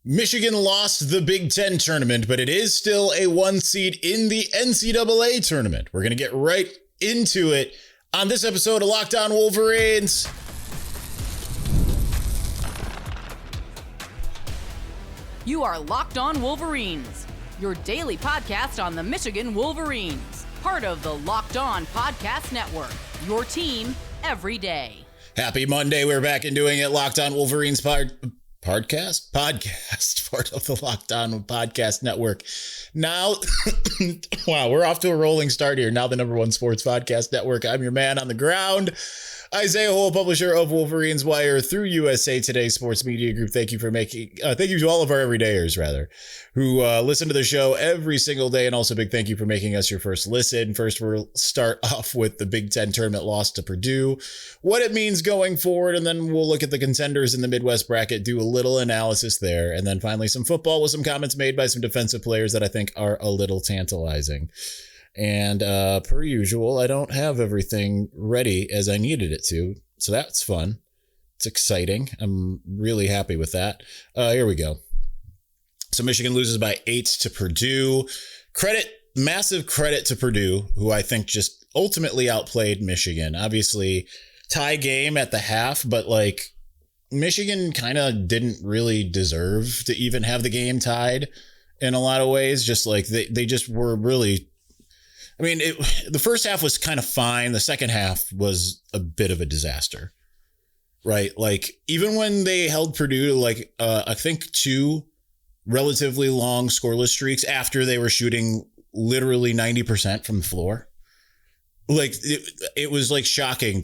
Michigan lost the Big Ten tournament, but it is still a 1 seed in the NCAA tournament. We're going to get right into it on this episode of Locked On Wolverines. You are Locked On Wolverines, your daily podcast on the Michigan Wolverines, part of the Locked On Podcast Network, your team every day. Happy Monday. We're back and doing it. Locked On Wolverines podcast, part of the Locked On Podcast Network. Now, wow, we're off to a rolling start here. Now the number one sports podcast network. I'm your man on the ground, Isaiah Hole, publisher of Wolverines Wire through USA Today Sports Media Group. Thank you to all of our everydayers, who listen to the show every single day. And also big thank you for making us your first listen. First, we'll start off with the Big Ten tournament loss to Purdue, what it means going forward, and then we'll look at the contenders in the Midwest bracket, do a little analysis there, and then finally some football with some comments made by some defensive players that I think are a little tantalizing. And per usual, I don't have everything ready as I needed it to, so that's fun. It's exciting. I'm really happy with that. Here we go. So Michigan loses by 8 to Purdue. Massive credit to Purdue, who I think just ultimately outplayed Michigan. Obviously, tie game at the half, but Michigan kind of didn't really deserve to even have the game tied in a lot of ways. Just they just were really. I mean, the first half was kind of fine. The second half was a bit of a disaster, right? Even when they held Purdue to I think 2 relatively long scoreless streaks after they were shooting literally 90% from the floor. It was shocking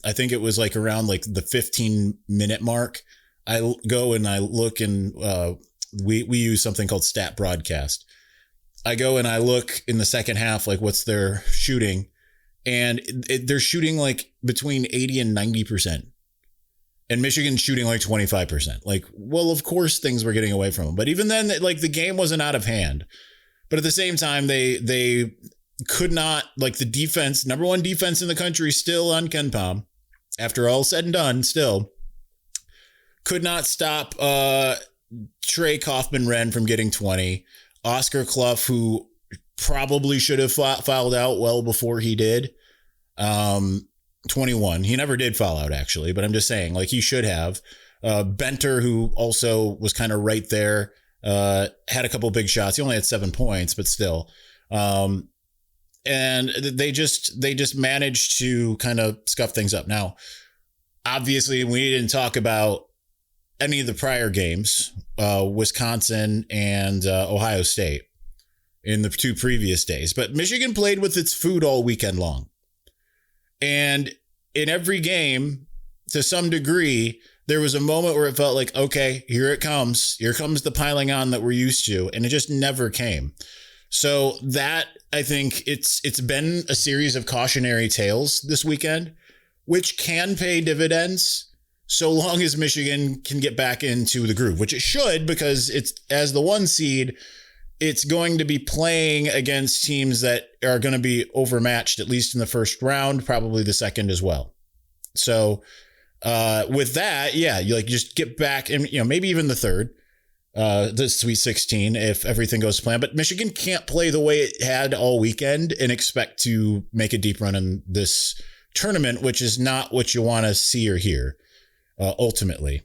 I think it was around the 15-minute mark. I go and I look and we use something called Stat Broadcast. I go and I look in the second half, what's their shooting, and they're shooting between 80 and 90%. And Michigan's shooting 25%. Well, of course things were getting away from them. But even then, the game wasn't out of hand. But at the same time, they could not, the defense, number one defense in the country still on KenPom, after all said and done, still could not stop Trey Kaufman-Renn from getting 20. Oscar Clough, who probably should have fouled out well before he did, 21. He never did foul out, actually, but I'm just saying, he should have. Benter, who also was kind of right there, had a couple big shots. He only had 7 points, but still. And they just managed to kind of scuff things up. Now, obviously, we didn't talk about any of the prior games, Wisconsin and Ohio State in the 2 previous days. But Michigan played with its food all weekend long. And in every game, to some degree, there was a moment where it felt okay, here it comes. Here comes the piling on that we're used to. And it just never came. So that, I think, it's been a series of cautionary tales this weekend, which can pay dividends so long as Michigan can get back into the groove, which it should, because it's, as the 1 seed, it's going to be playing against teams that are going to be overmatched, at least in the first round, probably the second as well. So with that, yeah, you just get back and, maybe even the third, the Sweet 16, if everything goes to plan. But Michigan can't play the way it had all weekend and expect to make a deep run in this tournament, which is not what you want to see or hear. Ultimately,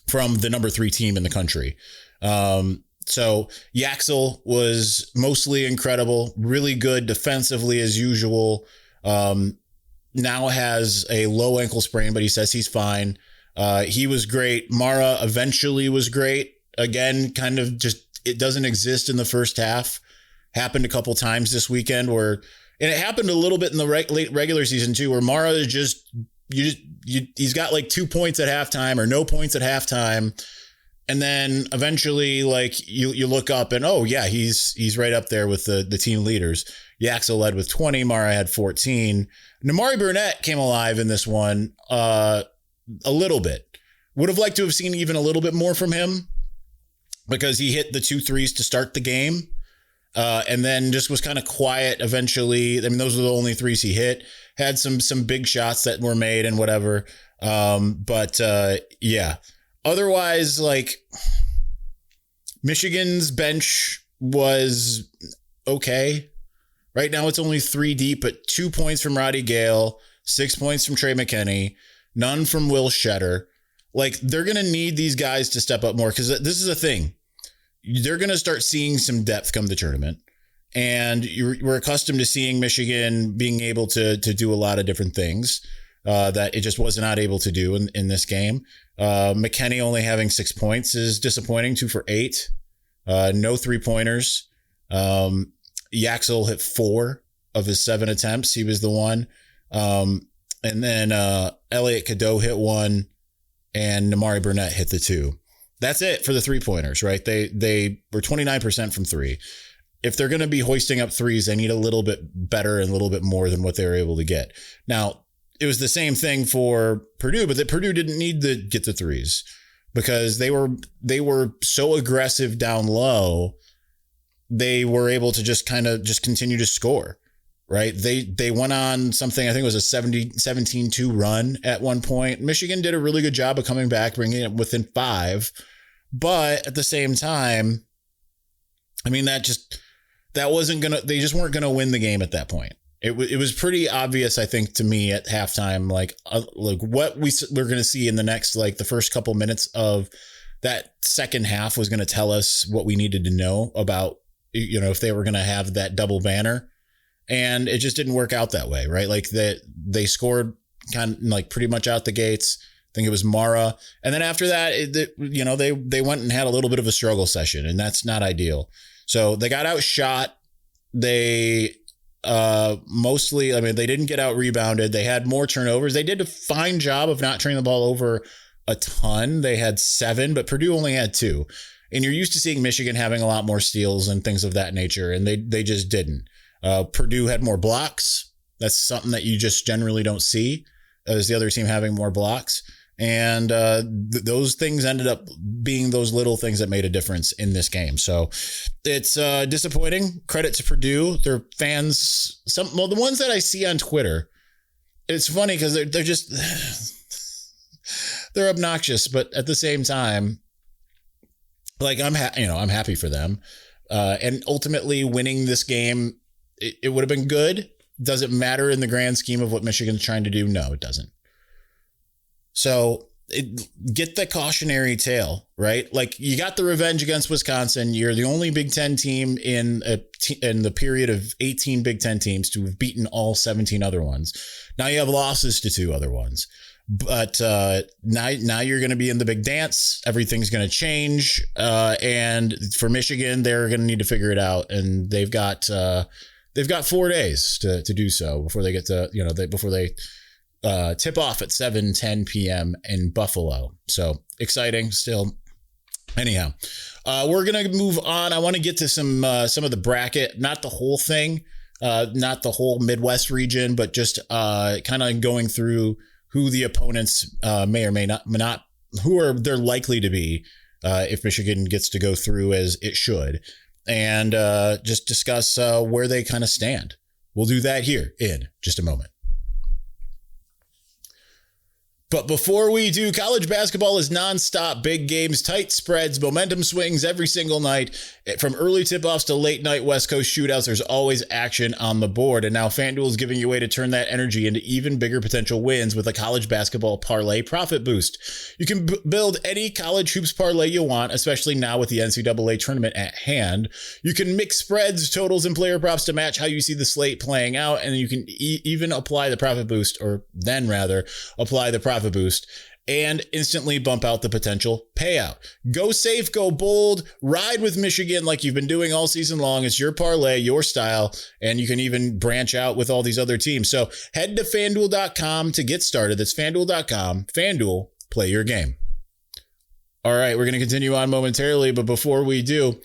from the number 3 team in the country. So Yaxel was mostly incredible, really good defensively as usual. Now has a low ankle sprain, but he says he's fine. He was great. Mara eventually was great. Again, kind of just, it doesn't exist in the first half. Happened a couple times this weekend and it happened a little bit in the late regular season too, where Mara is just, he's got 2 points at halftime or no points at halftime. And then eventually you look up and, oh yeah, he's right up there with the team leaders. Yaxel led with 20. Mara had 14. Nimari Burnett came alive in this one a little bit. Would have liked to have seen even a little bit more from him because he hit the 2 threes to start the game. And then just was kind of quiet eventually. I mean, those were the only threes he hit. Had some big shots that were made and whatever. But yeah, otherwise, like, Michigan's bench was okay. Right now it's only 3 deep, but 2 points from Roddy Gale, 6 points from Trey McKinney, none from Will Shetter. Like, they're going to need these guys to step up more, because this is a thing. They're going to start seeing some depth come the tournament. And we're accustomed to seeing Michigan being able to do a lot of different things that it just was not able to do in this game. McKinney only having 6 points is disappointing, 2 for 8. No 3-pointers. Yaxel hit 4 of his 7 attempts. He was the one. And then Elliot Cadeau hit 1, and Nimari Burnett hit the 2. That's it for the 3-pointers, right? They were 29% from 3. If they're going to be hoisting up threes, they need a little bit better and a little bit more than what they were able to get. Now, it was the same thing for Purdue, but Purdue didn't need to get the threes because they were so aggressive down low. They were able to just continue to score, right? They went on something, I think it was a 17-2 run at one point. Michigan did a really good job of coming back, bringing it within 5. But at the same time, I mean, they just weren't going to win the game at that point. It was pretty obvious, I think, to me at halftime, like what we're going to see in the next, like the first couple minutes of that second half was going to tell us what we needed to know about, if they were going to have that double banner. And it just didn't work out that way, right? Like they scored kind of like pretty much out the gates. I think it was Mara. And then after that, they went and had a little bit of a struggle session, and that's not ideal. So they got outshot. They mostly, I mean, they didn't get out rebounded. They had more turnovers. They did a fine job of not turning the ball over a ton. They had 7, but Purdue only had 2. And you're used to seeing Michigan having a lot more steals and things of that nature, and they just didn't. Purdue had more blocks. That's something that you just generally don't see, as the other team having more blocks. And those things ended up being those little things that made a difference in this game. So it's disappointing. Credit to Purdue. Their fans, the ones that I see on Twitter, it's funny because they're just they're obnoxious, but at the same time, like I'm happy for them. And ultimately winning this game, it would have been good. Does it matter in the grand scheme of what Michigan's trying to do? No, it doesn't. So get the cautionary tale, right? Like, you got the revenge against Wisconsin. You're the only Big Ten team in the period of 18 Big Ten teams to have beaten all 17 other ones. Now you have losses to 2 other ones. But now you're going to be in the big dance. Everything's going to change. And for Michigan, they're going to need to figure it out. And they've got 4 days to do so before they get to, before they tip off at 7:10 p.m. in Buffalo. So exciting still. Anyhow, we're going to move on. I want to get to some of the bracket, not the whole thing, not the whole Midwest region, but just kind of going through who the opponents may or may not, who they're likely to be if Michigan gets to go through as it should, and just discuss where they kind of stand. We'll do that here in just a moment. But before we do, college basketball is nonstop, big games, tight spreads, momentum swings every single night. From early tip-offs to late-night West Coast shootouts, there's always action on the board. And now FanDuel is giving you a way to turn that energy into even bigger potential wins with a college basketball parlay profit boost. You can build any college hoops parlay you want, especially now with the NCAA Tournament at hand. You can mix spreads, totals, and player props to match how you see the slate playing out, and you can even apply the profit boost, or then rather, apply the profit boost and instantly bump out the potential payout. Go safe, go bold, ride with Michigan like you've been doing all season long. It's your parlay, your style, and you can even branch out with all these other teams. So head to FanDuel.com to get started. That's FanDuel.com. FanDuel, play your game. All right, we're going to continue on momentarily, but before we do,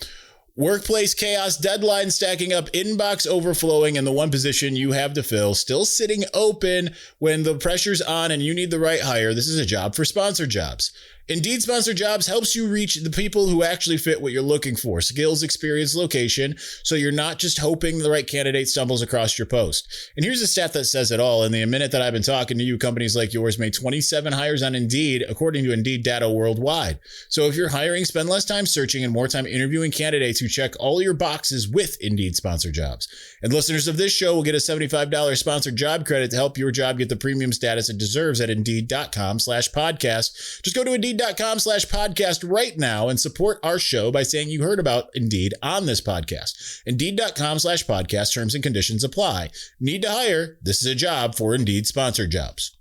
workplace chaos, deadline stacking up, inbox overflowing, and the one position you have to fill still sitting open when the pressure's on and you need the right hire. This is a job for Sponsored Jobs. Indeed Sponsored Jobs helps you reach the people who actually fit what you're looking for. Skills, experience, location, so you're not just hoping the right candidate stumbles across your post. And here's a stat that says it all. In the minute that I've been talking to you, companies like yours made 27 hires on Indeed, according to Indeed data worldwide. So if you're hiring, spend less time searching and more time interviewing candidates who check all your boxes with Indeed Sponsored Jobs. And listeners of this show will get a $75 sponsored job credit to help your job get the premium status it deserves at Indeed.com/podcast. Just go to Indeed.com/podcast right now and support our show by saying you heard about Indeed on this podcast. Indeed.com/podcast. Terms and conditions apply. Need to hire? This is a job for Indeed Sponsored Jobs.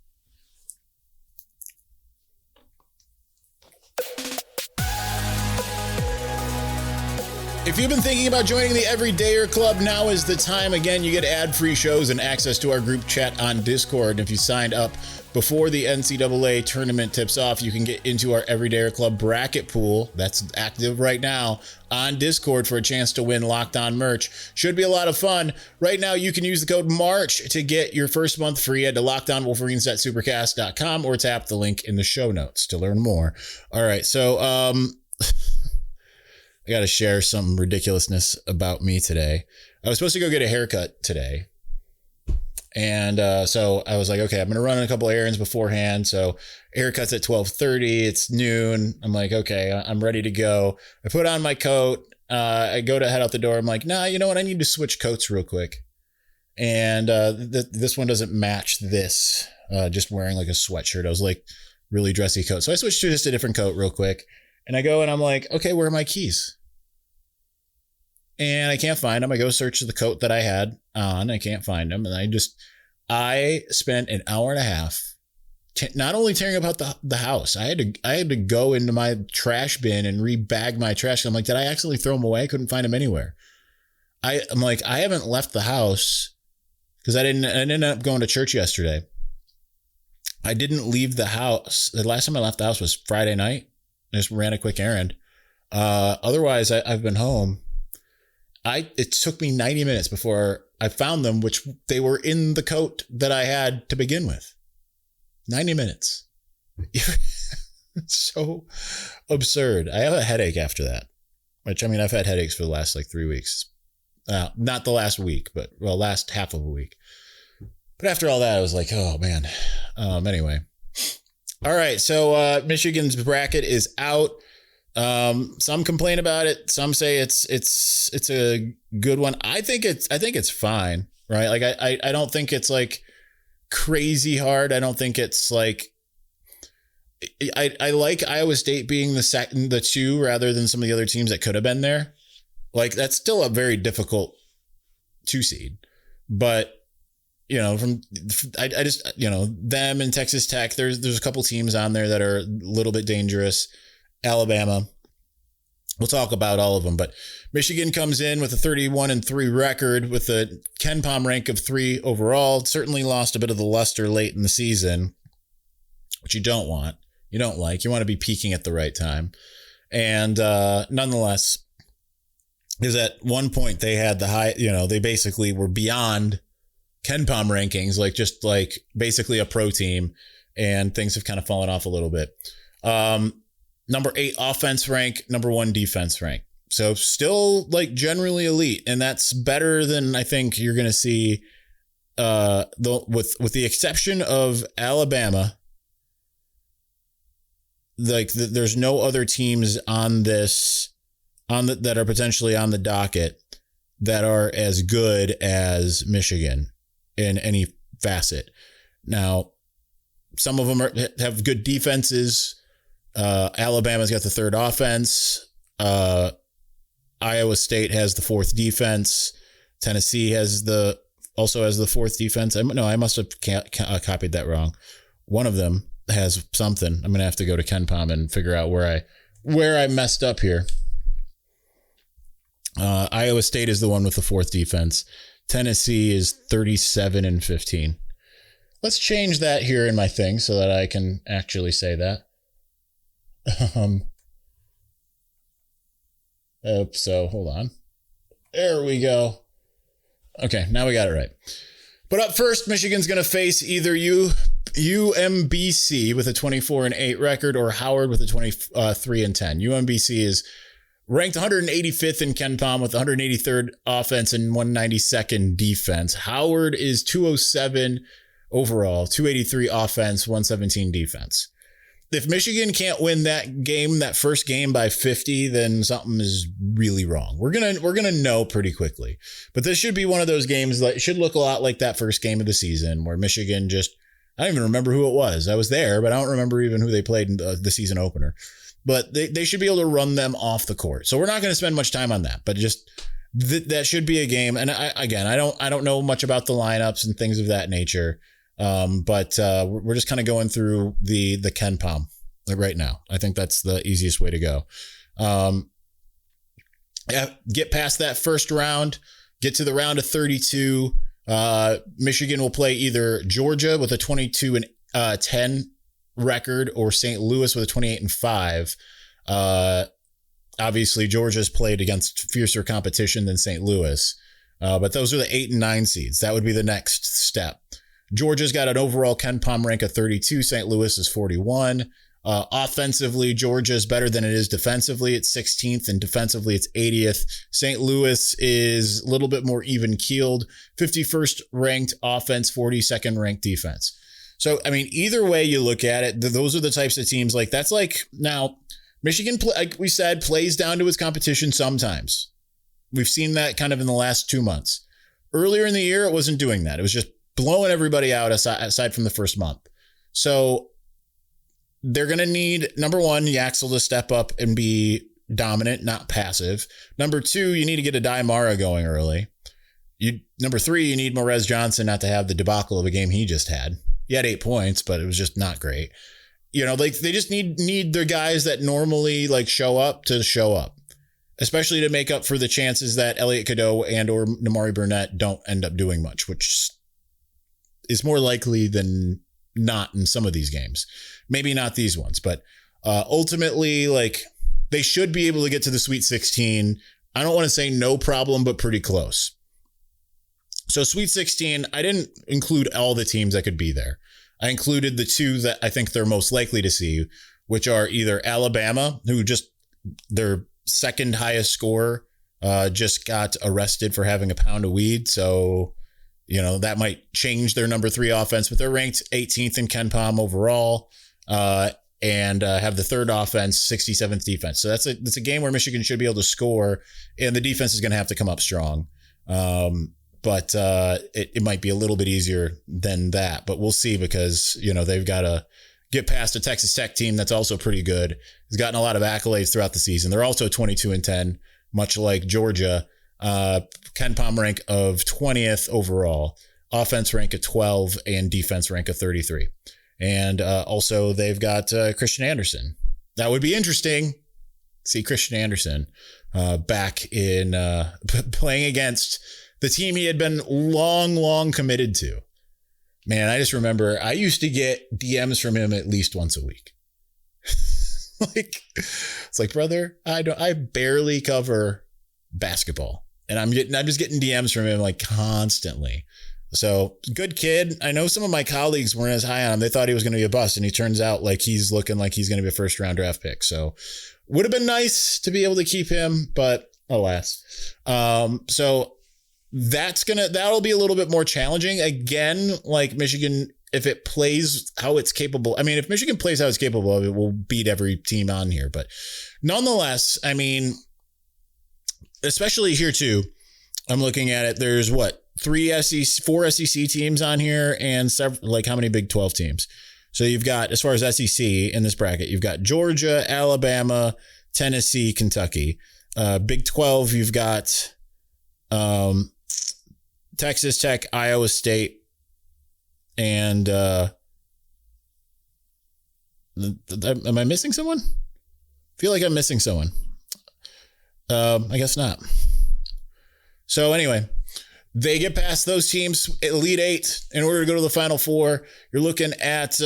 If you've been thinking about joining the Everydayer Club, now is the time. Again, you get ad-free shows and access to our group chat on Discord. And if you signed up before the NCAA tournament tips off, you can get into our Everydayer Club bracket pool that's active right now on Discord for a chance to win Locked On merch. Should be a lot of fun. Right now, you can use the code MARCH to get your first month free. Head to lockedonwolverines.supercast.com or tap the link in the show notes to learn more. All right, so I got to share some ridiculousness about me today. I was supposed to go get a haircut today. And so I was like, okay, I'm going to run a couple errands beforehand. So haircut's at 12:30. It's noon. I'm like, okay, I'm ready to go. I put on my coat. I go to head out the door. I'm like, nah, you know what? I need to switch coats real quick. And this one doesn't match this. Just wearing like a sweatshirt. I was like, really dressy coat. So I switched to just a different coat real quick. And I go and I'm like, okay, where are my keys? And I can't find them. I go search the coat that I had on. I can't find them. And I spent an hour and a half not only tearing about the house. I had to go into my trash bin and rebag my trash. I'm like, did I actually throw them away? I couldn't find them anywhere. I'm like, I haven't left the house because I didn't end up going to church yesterday. I didn't leave the house. The last time I left the house was Friday night. I just ran a quick errand. Otherwise, I've been home. It took me 90 minutes before I found them, which they were in the coat that I had to begin with. 90 minutes. It's so absurd. I have a headache after that, which, I mean, I've had headaches for the last like 3 weeks. Not the last week, but last half of a week. But after all that, I was like, oh man. Anyway. All right, so Michigan's bracket is out. Some complain about it. Some say it's a good one. I think it's fine, right? Like I don't think it's like crazy hard. I don't think it's like I like Iowa State being the two rather than some of the other teams that could have been there. Like that's still a very difficult 2 seed, but. You know, I just, you know, them and Texas Tech, there's a couple teams on there that are a little bit dangerous. Alabama, we'll talk about all of them, but Michigan comes in with a 31-3 record with a KenPom rank of 3 overall. Certainly lost a bit of the luster late in the season, which you don't want. You don't like. You want to be peaking at the right time. And nonetheless, because at one point they had the high, you know, they basically were beyond KenPom rankings, like just like basically a pro team, and things have kind of fallen off a little bit. Number 8 offense rank, number 1 defense rank. So still like generally elite, and that's better than I think you're going to see with the exception of Alabama. Like there's no other teams on this that are potentially on the docket that are as good as Michigan in any facet. Now, some of them have good defenses. Alabama's got the 3rd offense. Iowa State has the 4th defense. Tennessee also has the 4th defense. I must have copied that wrong. One of them has something. I'm gonna have to go to KenPom and figure out where I messed up here. Iowa State is the one with the 4th defense. Tennessee is 37-15. Let's change that here in my thing so that I can actually say that. So hold on. There we go. Okay, now we got it right. But up first, Michigan's going to face either UMBC with a 24-8 record or Howard with a 23-10. UMBC is ranked 185th in KenPom with 183rd offense and 192nd defense. Howard is 207 overall, 283 offense, 117 defense. If Michigan can't win that first game by 50, then something is really wrong. We're gonna know pretty quickly. But this should be one of those games that should look a lot like that first game of the season where Michigan I don't even remember who it was. I was there, but I don't remember even who they played in the season opener. But they should be able to run them off the court. So we're not going to spend much time on that, but just that should be a game. And I don't know much about the lineups and things of that nature. But we're just kind of going through the KenPom right now. I think that's the easiest way to go. Get past that first round, get to the round of 32. Michigan will play either Georgia with a 22-10 record or St. Louis with a 28-5. Obviously, Georgia's played against fiercer competition than St. Louis, but those are the 8 and 9 seeds. That would be the next step. Georgia's got an overall KenPom rank of 32. St. Louis is 41. Offensively, Georgia is better than it is defensively. It's 16th, and defensively, it's 80th. St. Louis is a little bit more even-keeled. 51st ranked offense, 42nd ranked defense. So, I mean, either way you look at it, those are the types of teams now, Michigan, like we said, plays down to its competition sometimes. We've seen that kind of in the last 2 months. Earlier in the year, it wasn't doing that. It was just blowing everybody out aside from the first month. So they're going to need, number one, Yaxel to step up and be dominant, not passive. Number two, you need to get Aday Mara going early. Number three, you need Morez Johnson not to have the debacle of a game he just had. He had 8 points, but it was just not great. They just need their guys that normally show up to show up, especially to make up for the chances that Elliot Cadeau and or Nimari Burnett don't end up doing much, which is more likely than not in some of these games. Maybe not these ones, but ultimately, they should be able to get to the Sweet 16. I don't want to say no problem, but pretty close. So Sweet 16, I didn't include all the teams that could be there. I included the two that I think they're most likely to see, which are either Alabama, who their second highest scorer just got arrested for having a pound of weed. So, that might change their number 3 offense, but they're ranked 18th in KenPom overall and have the third offense, 67th defense. So that's a game where Michigan should be able to score, and the defense is going to have to come up strong. But it might be a little bit easier than that, but we'll see because, they've got to get past a Texas Tech team that's also pretty good. Has gotten a lot of accolades throughout the season. They're also 22-10, much like Georgia. KenPom rank of 20th overall, offense rank of 12, and defense rank of 33. And also they've got Christian Anderson. That would be interesting. See Christian Anderson back in playing against the team he had been long committed to. Man, I just remember I used to get DMs from him at least once a week. It's like, brother, I barely cover basketball, and I'm just getting DMs from him constantly. So good kid. I know some of my colleagues weren't as high on him. They thought he was going to be a bust, and he turns out he's looking like he's going to be a first round draft pick. So would have been nice to be able to keep him, but alas. So that'll be a little bit more challenging. Again, Michigan, if it plays how it's capable. I mean, if Michigan plays how it's capable of, it will beat every team on here. But nonetheless, I mean, especially here too, I'm looking at it. There's 4 SEC teams on here and several, how many Big 12 teams? So you've got, as far as SEC in this bracket, you've got Georgia, Alabama, Tennessee, Kentucky. Big 12, you've got Texas Tech, Iowa State, and am I missing someone? I feel like I'm missing someone. I guess not. So anyway, they get past those teams, Elite 8, in order to go to the Final Four. You're looking at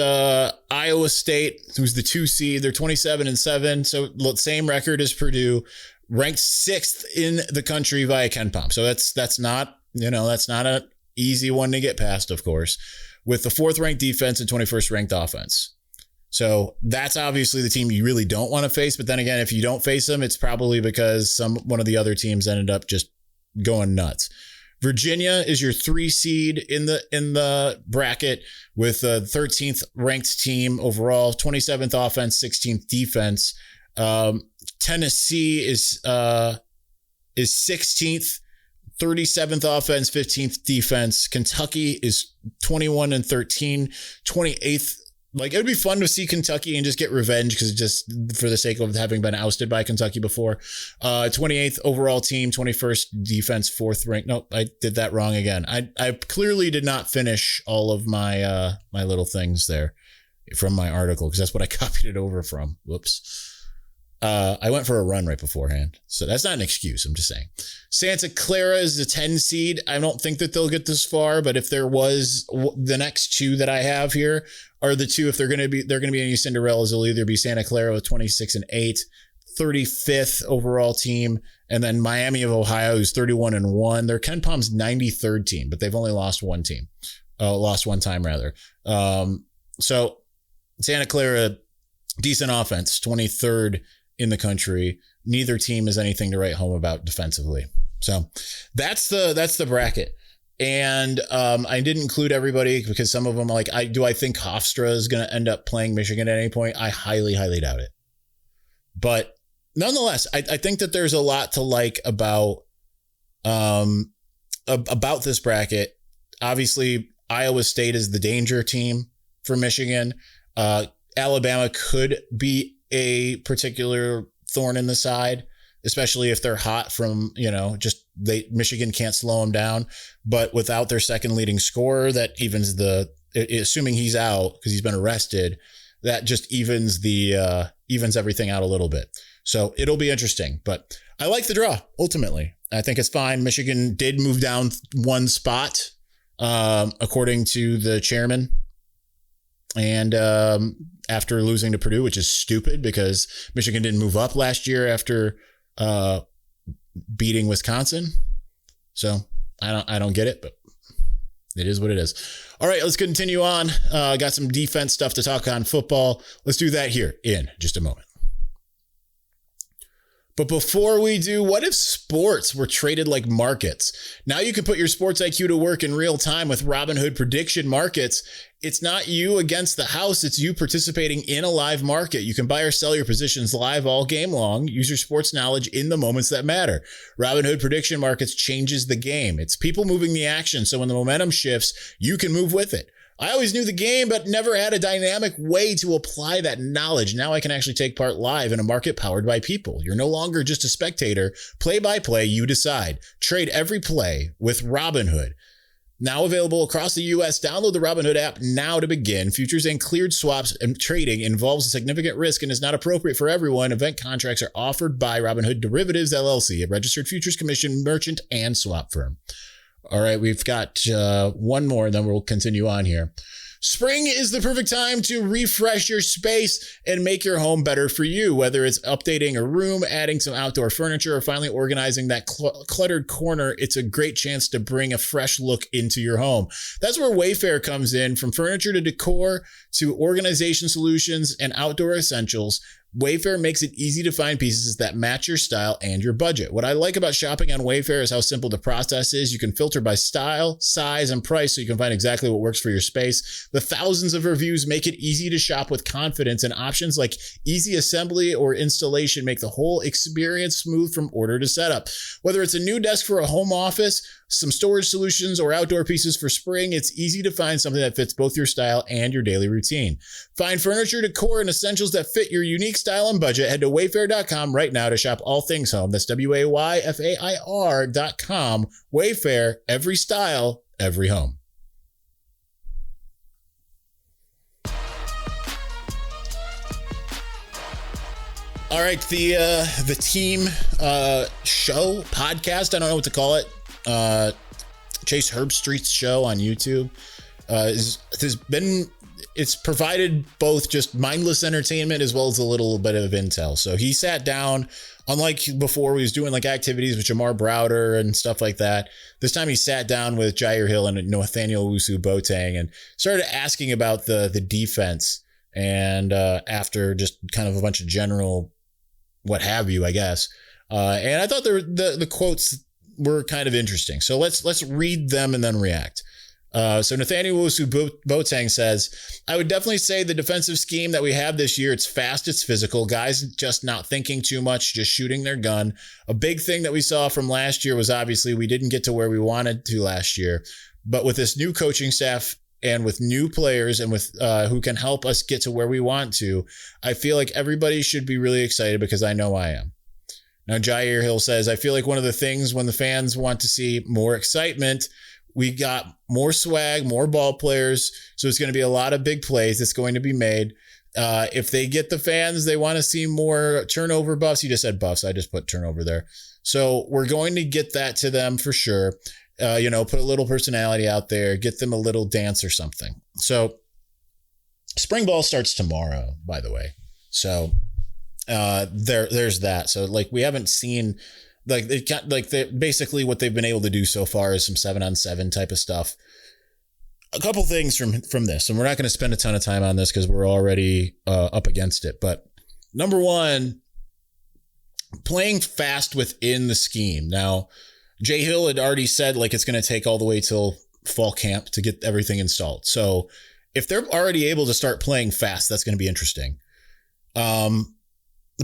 Iowa State, who's the 2 seed. They're 27-7, so same record as Purdue, ranked 6th in the country via KenPom. So that's not, that's not a easy one to get past, of course, with the 4th ranked defense and 21st ranked offense. So that's obviously the team you really don't want to face. But then again, if you don't face them, it's probably because one of the other teams ended up just going nuts. Virginia is your 3 seed in the bracket with a 13th ranked team overall, 27th offense, 16th defense. Tennessee is 16th, 37th offense, 15th defense. Kentucky is 21 and 13, 28th. Like, it would be fun to see Kentucky and just get revenge because just for the sake of having been ousted by Kentucky before. 28th overall team, 21st defense, 4th rank. Nope, I did that wrong again. I clearly did not finish all of my my little things there from my article because that's what I copied it over from. Whoops. I went for a run right beforehand. So that's not an excuse. I'm just saying. Santa Clara is the 10 seed. I don't think that they'll get this far, but if there was, the next 2 that I have here are the 2. If they're going to be any Cinderellas, it'll either be Santa Clara with 26 and 8, 35th overall team, and then Miami of Ohio, who's 31 and 1. They're Ken Palm's 93rd team, but they've only lost one time rather. So Santa Clara, decent offense, 23rd in the country. Neither team is anything to write home about defensively. So that's the bracket. And I didn't include everybody because some of them, like, I think Hofstra is going to end up playing Michigan at any point? I highly, highly doubt it. But nonetheless, I think that there's a lot to like about this bracket. Obviously, Iowa State is the danger team for Michigan. Alabama could be a particular thorn in the side, especially if they're hot from, Michigan can't slow them down. But without their second leading scorer, that evens assuming he's out because he's been arrested, that just evens everything out a little bit. So it'll be interesting, but I like the draw. Ultimately, I think it's fine. Michigan did move down 1 spot, according to the chairman. And after losing to Purdue, which is stupid because Michigan didn't move up last year after beating Wisconsin. So I don't get it, but it is what it is. All right, let's continue on. Got some defense stuff to talk on football. Let's do that here in just a moment. But before we do, what if sports were traded like markets? Now you can put your sports IQ to work in real time with Robinhood prediction markets. It's not you against the house. It's you participating in a live market. You can buy or sell your positions live all game long. Use your sports knowledge in the moments that matter. Robinhood prediction markets changes the game. It's people moving the action. So when the momentum shifts, you can move with it. I always knew the game, but never had a dynamic way to apply that knowledge. Now I can actually take part live in a market powered by people. You're no longer just a spectator. Play by play, you decide. Trade every play with Robinhood. Now available across the U.S., download the Robinhood app now to begin. Futures and cleared swaps and trading involves a significant risk and is not appropriate for everyone. Event contracts are offered by Robinhood Derivatives, LLC, a registered futures commission merchant and swap firm. All right, we've got one more, and then we'll continue on here. Spring is the perfect time to refresh your space and make your home better for you. Whether it's updating a room, adding some outdoor furniture, or finally organizing that cluttered corner, it's a great chance to bring a fresh look into your home. That's where Wayfair comes in. From furniture to decor to organization solutions and outdoor essentials, Wayfair makes it easy to find pieces that match your style and your budget. What I like about shopping on Wayfair is how simple the process is. You can filter by style, size, and price so you can find exactly what works for your space. The thousands of reviews make it easy to shop with confidence, and options like easy assembly or installation make the whole experience smooth from order to setup. Whether it's a new desk for a home office, some storage solutions, or outdoor pieces for spring, it's easy to find something that fits both your style and your daily routine. Find furniture, decor, and essentials that fit your unique style and budget. Head to wayfair.com right now to shop all things home. That's WAYFAIR.com. Wayfair, every style, every home. All right, the team show, podcast, I don't know what to call it. Chase Herbstreit's show on YouTube it's provided both just mindless entertainment as well as a little bit of intel. So he sat down Unlike before, he was doing like activities with Jamar Browder and stuff like that. This time he sat down with Jyaire Hill and Nathaniel Owusu-Boateng and started asking about the defense. And after just kind of a bunch of general what have you, I guess. And I thought the quotes were kind of interesting. So let's read them and then react. So Nathaniel Owusu-Boateng says, I would definitely say the defensive scheme that we have this year, it's fast, it's physical. Guys just not thinking too much, just shooting their gun. A big thing that we saw from last year was obviously we didn't get to where we wanted to last year. But with this new coaching staff and with new players and with who can help us get to where we want to, I feel like everybody should be really excited because I know I am. Now, Jyaire Hill says, I feel like one of the things when the fans want to see more excitement, we got more swag, more ball players. So it's going to be a lot of big plays that's going to be made. If they get the fans, they want to see more turnover buffs. You just said buffs. I just put turnover there. So we're going to get that to them for sure. Put a little personality out there, get them a little dance or something. So spring ball starts tomorrow, by the way. So there's that. So like we haven't seen basically what they've been able to do so far is some 7-on-7 type of stuff. A couple things from this, and we're not going to spend a ton of time on this because we're already up against it. But number one, playing fast within the scheme. Now, Jay Hill had already said like it's going to take all the way till fall camp to get everything installed. So if they're already able to start playing fast, that's going to be interesting.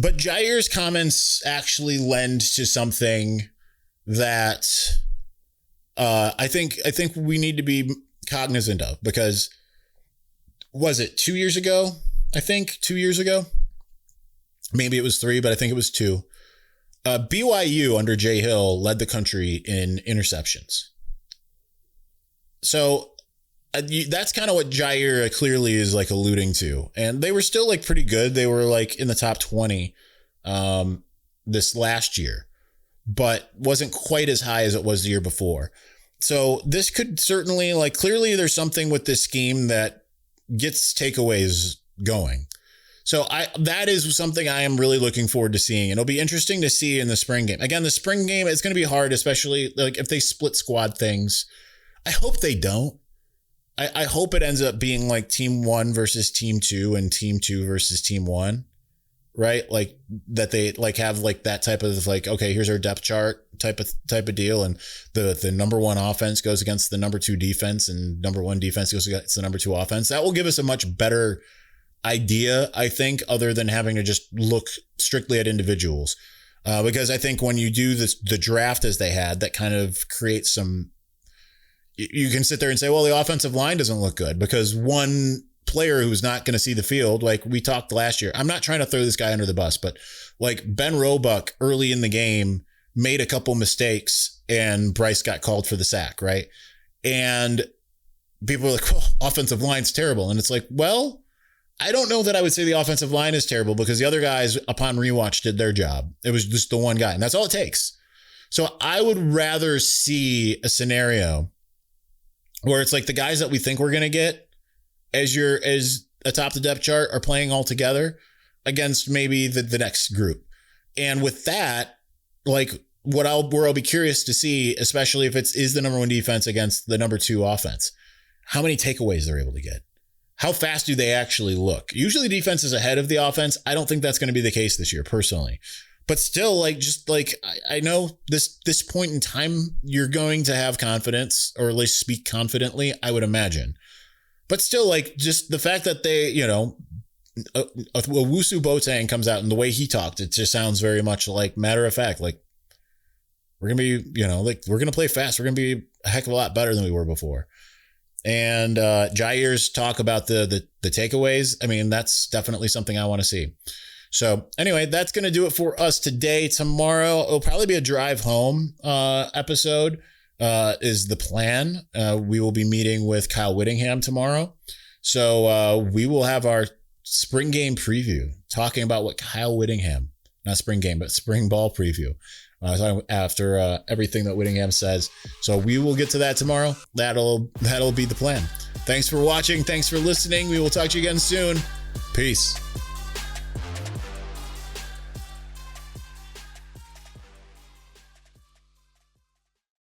But Jaire's comments actually lend to something that I think we need to be cognizant of, because was it 2 years ago? I think 2 years ago. Maybe it was 3, but I think it was 2. BYU under Jay Hill led the country in interceptions. So that's kind of what Jyaire clearly is like alluding to. And they were still like pretty good. They were like in the top 20 this last year, but wasn't quite as high as it was the year before. So this could certainly like clearly there's something with this scheme that gets takeaways going. So that is something I am really looking forward to seeing. It'll be interesting to see in the spring game. Again, the spring game, it's going to be hard, especially like if they split squad things. I hope they don't. I hope it ends up being like team 1 versus team 2 and team 2 versus team 1, right? Like that they like have like that type of like, okay, here's our depth chart type of deal. And the number 1 offense goes against the number 2 defense and number 1 defense goes against the number 2 offense. That will give us a much better idea, I think, other than having to just look strictly at individuals. Because I think when you do the draft as they had, that kind of creates some, you can sit there and say, well, the offensive line doesn't look good because one player who's not going to see the field, like we talked last year. I'm not trying to throw this guy under the bus, but like Ben Roebuck early in the game made a couple mistakes and Bryce got called for the sack, right? And people were like, well, offensive line's terrible. And it's like, well, I don't know that I would say the offensive line is terrible because the other guys upon rewatch did their job. It was just the one guy and that's all it takes. So I would rather see a scenario where it's like the guys that we think we're going to get as atop the depth chart are playing all together against maybe the next group. And with that, like where I'll be curious to see, especially if is the number 1 defense against the number 2 offense, how many takeaways they're able to get. How fast do they actually look? Usually defense is ahead of the offense. I don't think that's going to be the case this year personally. But still, like, just like, I know this point in time, you're going to have confidence or at least speak confidently, I would imagine. But still, like, just the fact that they, Owusu-Boateng comes out and the way he talked, it just sounds very much like matter of fact, like, we're going to be, we're going to play fast. We're going to be a heck of a lot better than we were before. And Jaire's talk about the takeaways, I mean, that's definitely something I want to see. So anyway, that's going to do it for us today. Tomorrow, it'll probably be a drive home episode is the plan. We will be meeting with Kyle Whittingham tomorrow. So we will have our spring game preview talking about what Kyle Whittingham, not spring game, but spring ball preview after everything that Whittingham says. So we will get to that tomorrow. That'll be the plan. Thanks for watching. Thanks for listening. We will talk to you again soon. Peace.